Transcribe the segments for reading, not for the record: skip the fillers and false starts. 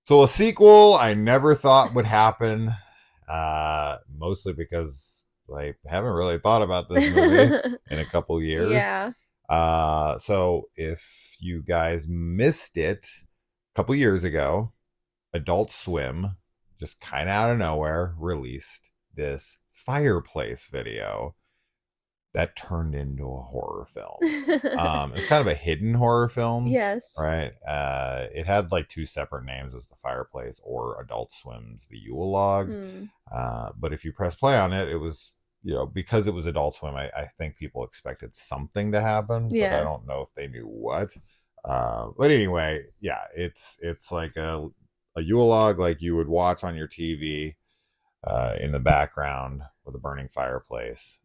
So a sequel I never thought would happen, mostly because I haven't really thought about this movie in a couple years. Yeah. So if you guys missed it a couple years ago, Adult Swim, just kind of out of nowhere, released this fireplace video that turned into a horror film. It's kind of a hidden horror film, Yes. right? It had like two separate names as the fireplace or Adult Swim's the Yule log. Mm. But if you press play on it, it was, because it was Adult Swim, I think people expected something to happen, but I Yeah. don't know if they knew what. But anyway, yeah, it's like a Yule log like you would watch on your TV in the background with a burning fireplace.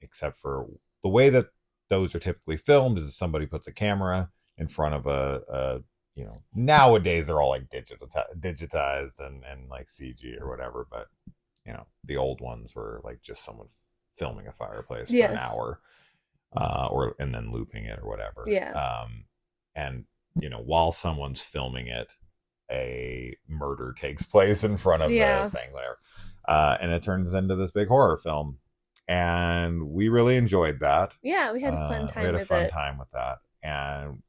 Except for the way that those are typically filmed is somebody puts a camera in front of nowadays they're all like digitized and like CG or whatever, but the old ones were like just someone filming a fireplace for an Yes. hour, or and then looping it or whatever. Yeah. And while someone's filming it, a murder takes place in front of the Yeah. thing, whatever, and it turns into this big horror film, and we really enjoyed that. Yeah, we had a fun We time had a with fun it. time with that, and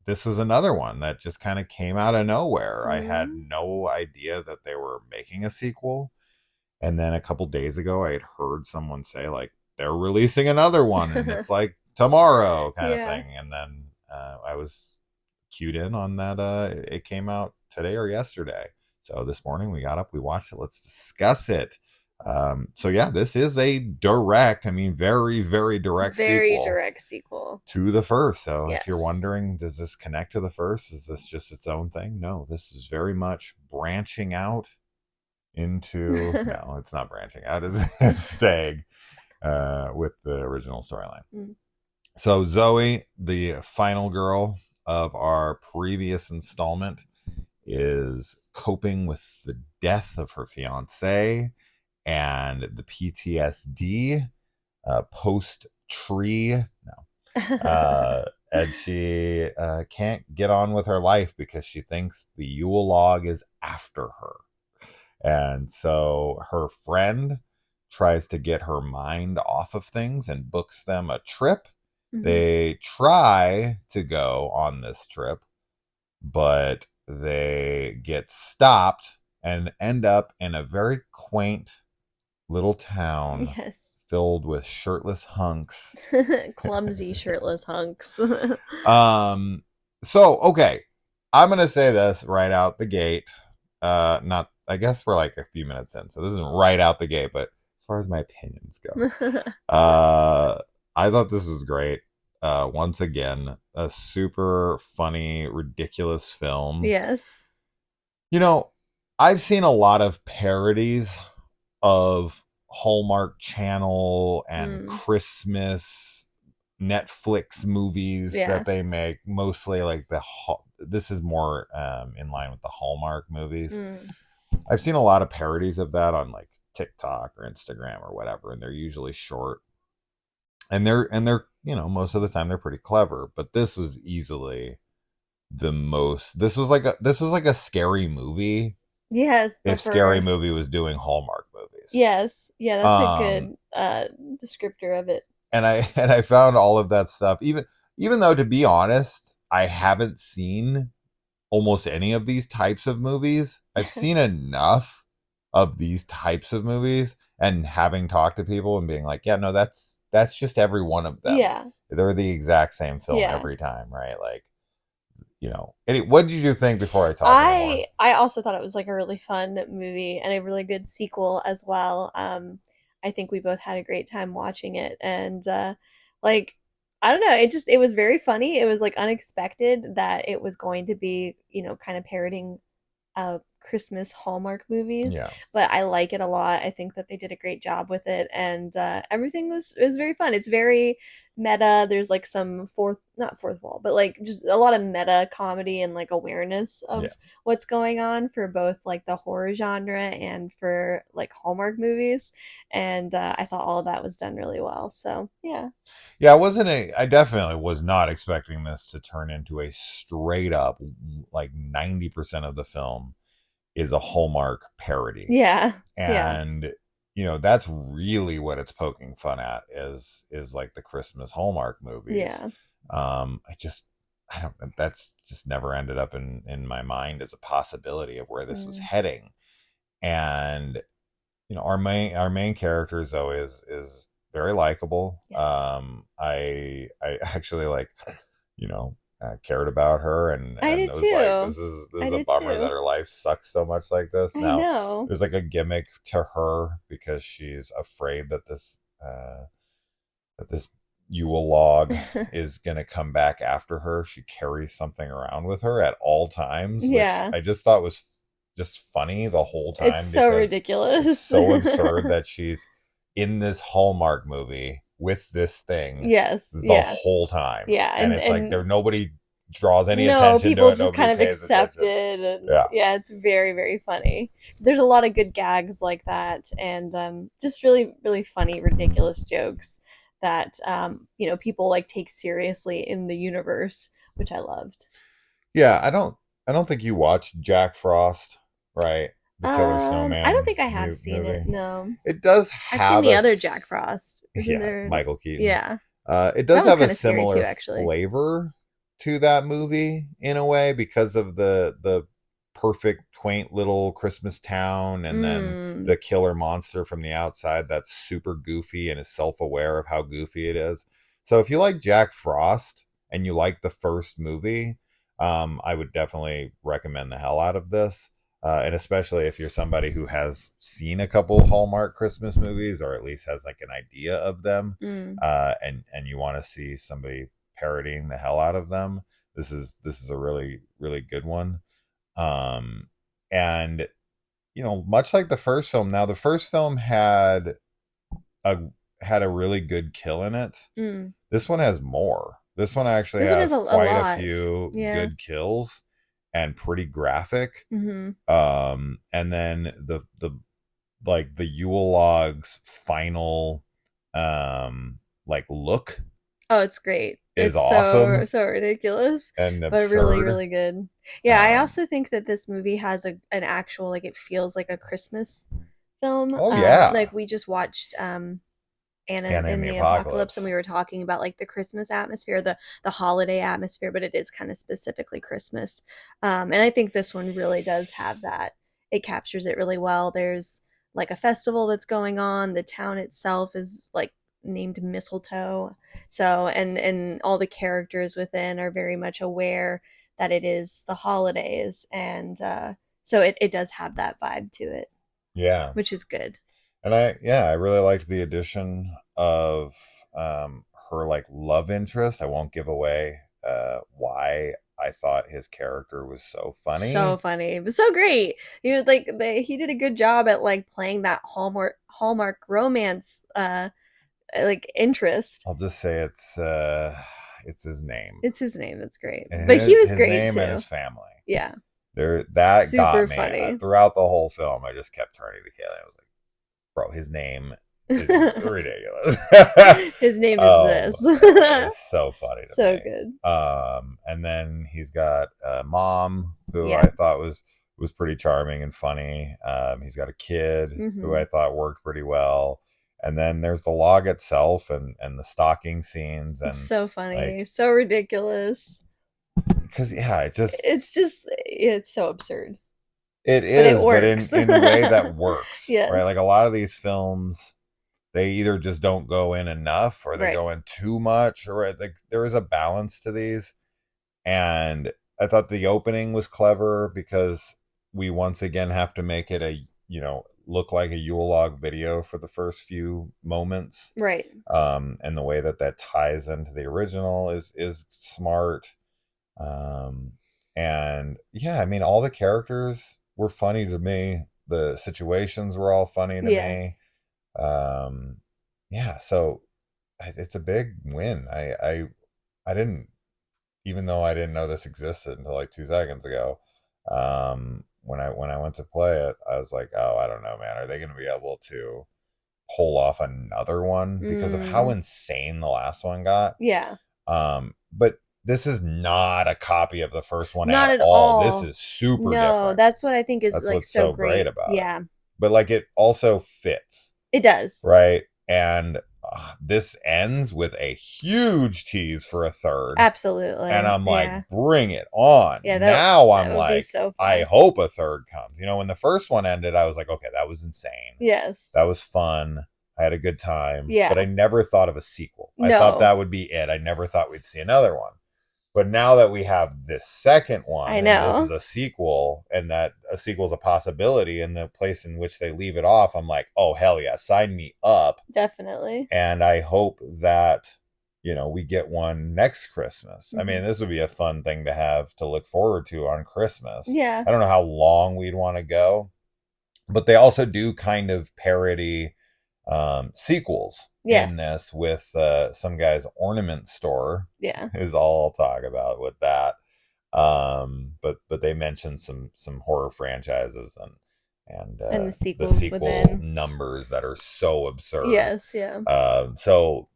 this is another one that just kind of came out of nowhere. I had Hmm. no idea that they were making a sequel, and then a couple days ago, I had heard someone say like they're releasing another one, and it's like tomorrow kind of Yeah. thing. And then I was cued in on that. It came out today or yesterday. So this morning we got up, we watched it. Let's discuss it. So yeah, this is a direct, I mean, very, very direct Very sequel direct sequel. to the first. So if you're Yes. wondering, does this connect to the first? Is this just its own thing? No, this is very much branching out into, no, it's not branching out, it's staying with the original storyline. Mm. So Zoe, the final girl of our previous installment, is coping with the death of her fiance and the PTSD post tree. No. And she can't get on with her life because she thinks the Yule log is after her. And so her friend tries to get her mind off of things and books them a trip. Hmm. They try to go on this trip, but they get stopped and end up in a very quaint little town Yes. filled with shirtless hunks. Clumsy shirtless hunks. um so okay, I'm gonna say this right out the gate. Not, I guess we're like a few minutes in, so this isn't right out the gate, but as far as my opinions go, uh I thought this was great. Once again, a super funny, ridiculous film. Yes. You know, I've seen a lot of parodies of Hallmark Channel and Mm. Christmas Netflix movies that Yeah. they make, mostly like this is more in line with the Hallmark movies. Mm. I've seen a lot of parodies of that on like TikTok or Instagram or whatever, and they're usually short, and they're most of the time they're pretty clever. But this was easily the most. This was like a scary movie Yes, if but scary for movie was doing Hallmark movies. yes. Yeah, that's a Um, good descriptor of it. and I and I found all of that stuff. Even though, to be honest, I haven't seen almost any of these types of movies. I've seen enough of these types of movies, and having talked to people and being like, yeah, no, that's just every one of them. Yeah. They're the exact same film Yeah. every time, right? Like, what did you think before I talk anymore? I also thought it was like a really fun movie and a really good sequel as well. I think we both had a great time watching it, and like I don't know, it was very funny. It was like unexpected that it was going to be, kind of parodying Christmas Hallmark movies, Yeah. but I like it a lot. I think that they did a great job with it, and everything was very fun. It's very meta. There's like some not fourth wall, but like just a lot of meta comedy and like awareness Yeah. of what's going on for both like the horror genre and for like Hallmark movies. And I thought all of that was done really well. So yeah. Yeah, I definitely was not expecting this to turn into a straight up, like 90% of the film is a Hallmark parody. Yeah. Yeah. And that's really what it's poking fun at is like the Christmas Hallmark movies. Yeah. I don't, that's just never ended up in my mind as a possibility of where this was Mm. heading. And our main character Zoe is very likable. Yes. I actually like, cared about her, and I and did it was like too. this I is a did bummer that too. her life sucks so much like this. I Now know. there's like a gimmick to her because she's afraid that this Yule log is going to come back after her. She carries something around with her at all times, which Yeah. I just thought was just funny the whole It's time so because it's ridiculous. so absurd that she's in this Hallmark movie with this thing Yes. the Yeah. whole time. Yeah. And And it's like and nobody draws any no, attention to people it, just nobody kind of pays accept attention. it, and Yeah. yeah, it's very, very funny. There's a lot of good gags like that, and just really, really funny, ridiculous jokes that people like take seriously in the universe, which I loved. Yeah, I don't think you watched Jack Frost, right? The Killer I don't Snowman think I have seen it. movie. No, It does I've seen have the other Jack Frost. Isn't yeah, there? Michael Keaton. Yeah, It that does one's have a kind of scary too, similar actually. flavor to that movie in a way because of the perfect quaint little Christmas town, and then Mm. the killer monster from the outside that's super goofy and is self-aware of how goofy it is. So if you like Jack Frost and you like the first movie, I would definitely recommend the hell out of this. And especially if you're somebody who has seen a couple Hallmark Christmas movies, or at least has like an idea of them, Mm. and you want to see somebody parodying the hell out of them, this is a really really good one. Um, and much like the first film, now the first film a had a really good kill in it. Mm. This one has more. This one actually This one is has a quite a lot. few Yeah. good kills and pretty graphic. Hmm. And then the like the Yule log's final like look Oh, it's great. is It's so awesome so ridiculous, and but really, absurd. really good. Yeah, I Um, also think that this movie has an actual like it feels like a Christmas film. oh yeah, Like we just watched Anna Anna in in the the Apocalypse, and Apocalypse. we were talking about like the Christmas atmosphere, the holiday atmosphere, but it is kind of specifically Christmas. And I think this one really does have that. It captures it really well. There's like a festival that's going on. The town itself is like named Mistletoe. So and all the characters within are very much aware that it is the holidays, and so it does have that vibe to it, Yeah, which is good. and I really liked the addition of her like love interest. I won't give away why I thought his character was so So funny. funny. It was so great. He was like he did a good job at like playing that Hallmark romance like interest. I'll just say it's his name. It's his name. That's great. But he was His great name and his too. family. Yeah. There, that Super got me funny. throughout the whole film. I just kept turning to Kaylee. I was like, "Bro, his name is ridiculous." His name is this. It was so funny to So me. good. And then he's got a mom who Yeah. I thought was pretty charming and funny. He's got a kid who Hmm. I thought worked pretty well. And then there's the log itself and the stalking scenes It's and so funny. like So ridiculous. because yeah, It's so absurd. it But it is, but in works. in a way that works, right? Yes. Like a lot of these films, they either just don't go in enough or they Right. go in too much, or like there is a balance to these. And I thought the opening was clever because we once again have to make it look like a Yule log video for the first few moments. Right. And the way that ties into the original is smart. Um, and yeah, I mean, all the characters were funny to me. The situations were all funny to me. Yes. Um, yeah, so it's a big win. I didn't, even though I didn't know this existed until like 2 seconds ago. When I went to play it, I was like, oh, I don't know, man. Are they going to be able to pull off another one because of how Mm, insane the last one got? yeah. But this is not a copy of the first one Not at at all. This all. is super No, different. that's what I think is That's like what's so so great great. about it. Yeah. But like it also fits, It does. right? And this ends with a huge tease for a third. And Absolutely. I'm like, Yeah. bring it on. Yeah, Now I'm that would be like, so I fun. hope a third comes. You know, when the first one ended, I was like, okay, that was insane. Yes. That was fun. I had a good time. But I Yeah. never thought of a sequel. I thought No. that would be it. I never thought we'd see another one. But now that we have this second one I and this is know. a sequel and that a sequel is a possibility and the place in which they leave it off, I'm like, oh, hell yeah, sign me up. Definitely. And I hope that, you know, we get one next Christmas. I Hmm. mean, this would be a fun thing to have to look forward to on Christmas. Yeah. I don't know how long we'd want to go, but they also do kind of parody sequels in Yes. this with some guy's ornament store Yeah. is all I'll talk about with that. But they mentioned some horror franchises and And the the sequels sequel within. numbers that are so absurd. Yes, yeah. So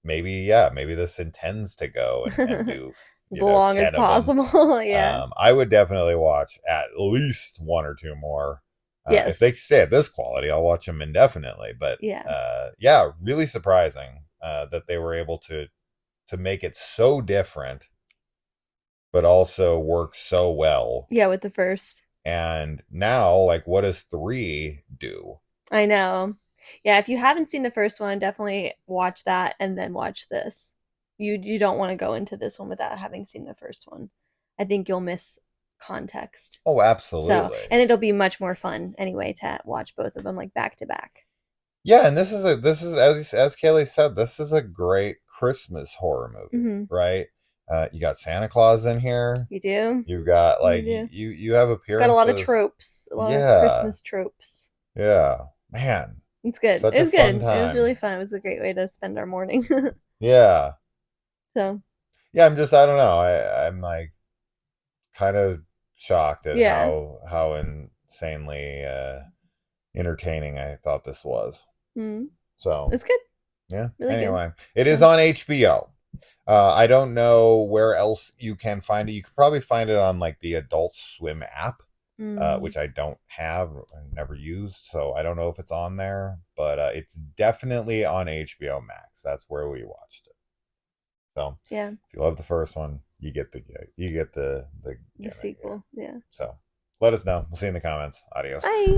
maybe, yeah, maybe this intends to go and do, As long as 10 of them. possible. Yeah. I would definitely watch at least one or two more. If they Yes. stay at this quality, I'll watch them indefinitely. But Yeah. yeah, really surprising that they were able to make it so different, but also work so well. Yeah, with the first. And now, like, what does three do? I know. Yeah, if you haven't seen the first one, definitely watch that and then watch this. You don't want to go into this one without having seen the first one. I think you'll miss context. Oh, So, absolutely. and it'll be much more fun anyway to watch both of them like back to back. Yeah, and this is as Kaylee said, this is a great Christmas horror movie, Hmm. right? You got Santa Claus in here. You do? You got You like do. you have Got a lot of appearances. tropes, a lot of Yeah, Christmas tropes. yeah, man, It's good. such It a was fun good. It was really time. fun. It was a great way to spend our morning. Yeah, So, yeah. I don't know. I'm like kind of shocked at yeah. how insanely entertaining I thought this was. Mm. So It's good. yeah. Really good. Anyway, it is So, on HBO. I don't know where else you can find it. You could probably find it on like the Adult Swim app, mm, which I don't have, I never used, so I don't know if it's on there. But it's definitely on HBO Max. That's where we watched it. So yeah, if you love the first one, you get the the gimmick here. sequel. Yeah. So let us know. We'll see you in the comments. Adios. Bye.